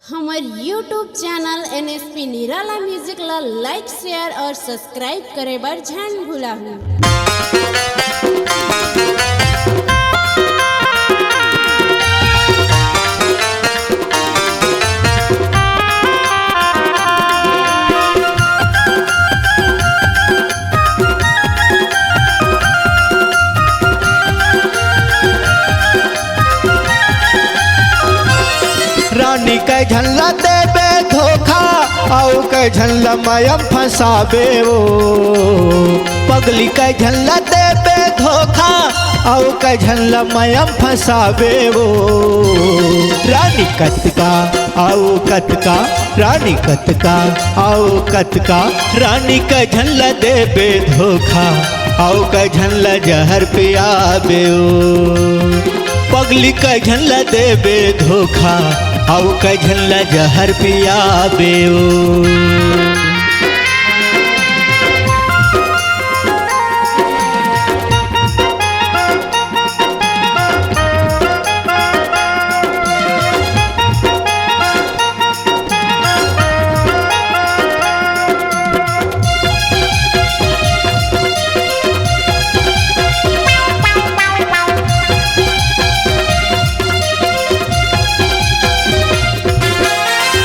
हमार YouTube channel NSP निराला music ला लाइक शेयर और सब्सक्राइब करे बर झन भुलाहू। रानी के झल्ला देबे धोखा आउ के झल्ला मयम फंसाबे ओ पगली के झल्ला देबे धोखा आउ के झल्ला मयम फंसाबे ओ रानी कतका आउ कतका रानी कतका आउ कतका रानी के झल्ला देबे धोखा आउ के झल्ला जहर पियाबे ओ पगली का झल्ला देबे धोखा आउ का झल्ला जहर पियाबे ओ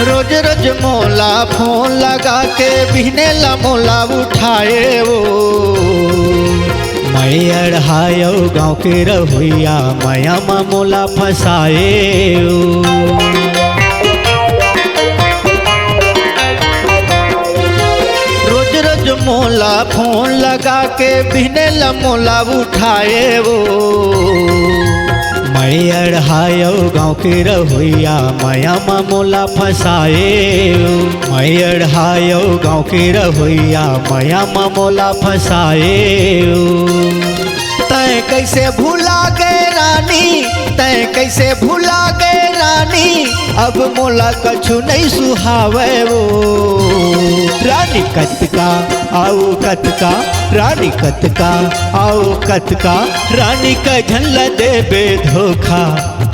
रोज रोज मोला फोन लगा के बिहने ला मोला उठाए वो मैं अढ़ायो गाँव के रहुइया माया मा मोला फंसाए रोज रोज मोला फोन लगा के बिहने ला मोला उठाए वो मैं अढ़ायो गाँव के रहुइया माया मा मोला फंसाए मैं अढ़ायो गाँव के रहुइया माया मा मोला फंसाए तै कैसे भूला गए रानी तै कैसे भूला गए रानी अब मोला कछु नहीं सुहावे वो रानी कतका आउ कतका रानी कतका आउ कतका रानी का झल्ला देबे धोखा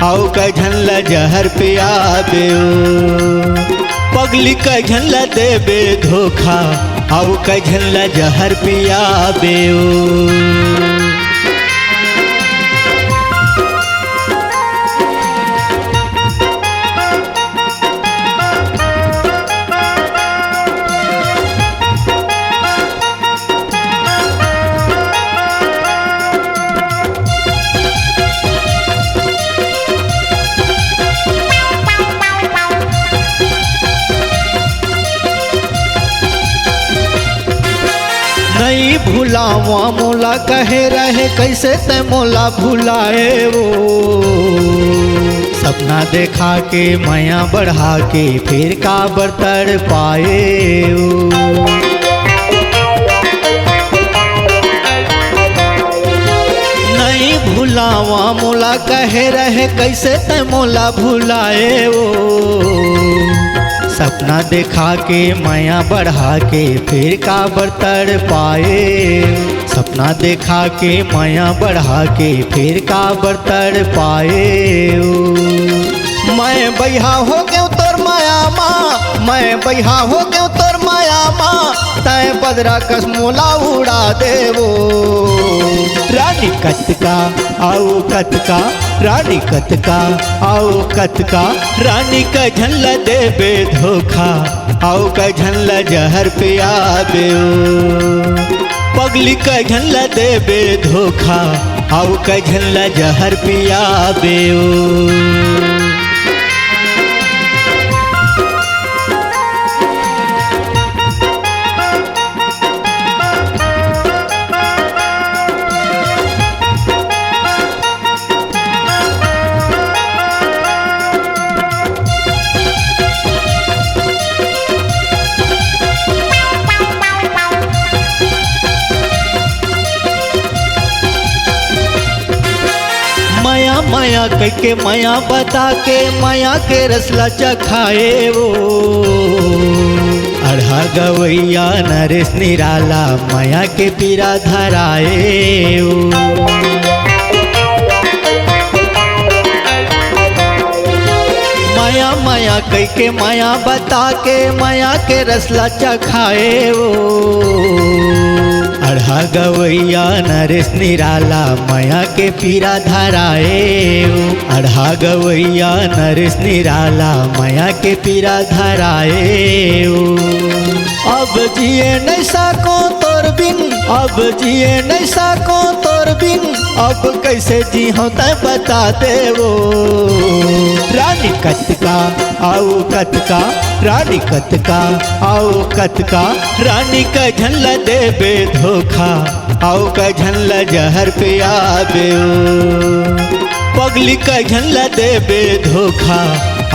आउ का झल्ला जहर पियाबे ओ पगली का झल्ला देबे धोखा आउ का झल्ला जहर पियाबे ओ नहीं भुलावा मोला कहे रहे कैसे ते मोला भुलाए वो सपना देखा के माया बढ़ा के फिर का बर्तर पाए वो नहीं भुलावा मोला कहे रहे कैसे ते मोला भुलाए वो सपना देखा के माया बढ़ा के फिर का बर्तर पाए सपना देखा के माया बढ़ा के फिर का बर्तर पाए मैं बैहा हो गयो तोर माया माँ मैं बैहा हो गयो तोर माया माँ तय बदरा कस मोला उड़ा देवो रानी कतका आउ कतका रानी कतका आउ कतका रानी का झल्ला देबे धोखा आउ का झल्ला जहर पियाबे ओ पगली का झल्ला देबे धोखा आउ का झल्ला जहर पियाबे ओ माया माया करके माया बता के माया के रसला चखाए वो अढ़ा गवैया नरेश निराला माया के पीरा धराए वो माया माया कह के माया बता के माया के रसला चखाए वो अढ़ा गवैया नरेश निराला माया के पीरा धराए वो अढ़ा गवैया नरेश निराला माया के पीरा धराए वो अब जिए नहीं सको तोर बिन अब जिए नहीं सको तोर बिन अब कैसे जी हो तय बता दे वो रानी कतका आओ कतका रानी कतका आओ कतका रानी का झल्ला देबे धोखा आओ का झल्ला जहर पिया बे पगली का झल्ला देबे धोखा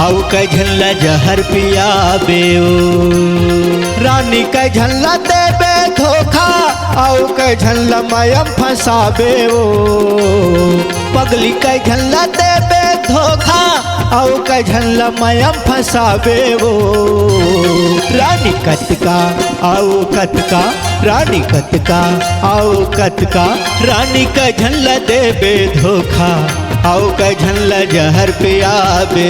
आओ का झल्ला जहर पिया बे रानी का झल्ला देबे धोखा आओ का झल्ला मायम फंसाबे वो पगली का झल्ला देबे धोखा आओ का झल्ला मायम फंसाबे वो रानी कतका आओ कतका रानी कतका आओ कतका रानी का झल्ला देबे धोखा आओ का झल्ला जहर पियाबे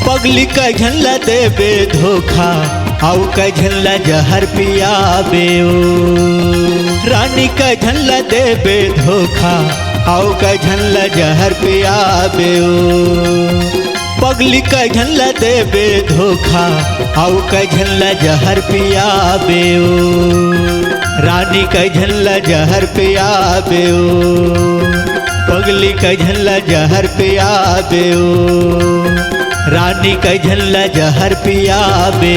पगली का झल्ला देबे धोखा आओ का झल्ला जहर पियाबे रानी का झल्ला देबे धोखा आओ का झल्ला जहर पियाबे पगली का झल्ला देबे धोखा आओ का झल्ला जहर पियाबे रानी का झल्ला जहर पियाबे पगली का झल्ला जहर पियाबे रानी का झल्ला जहर पियाबे।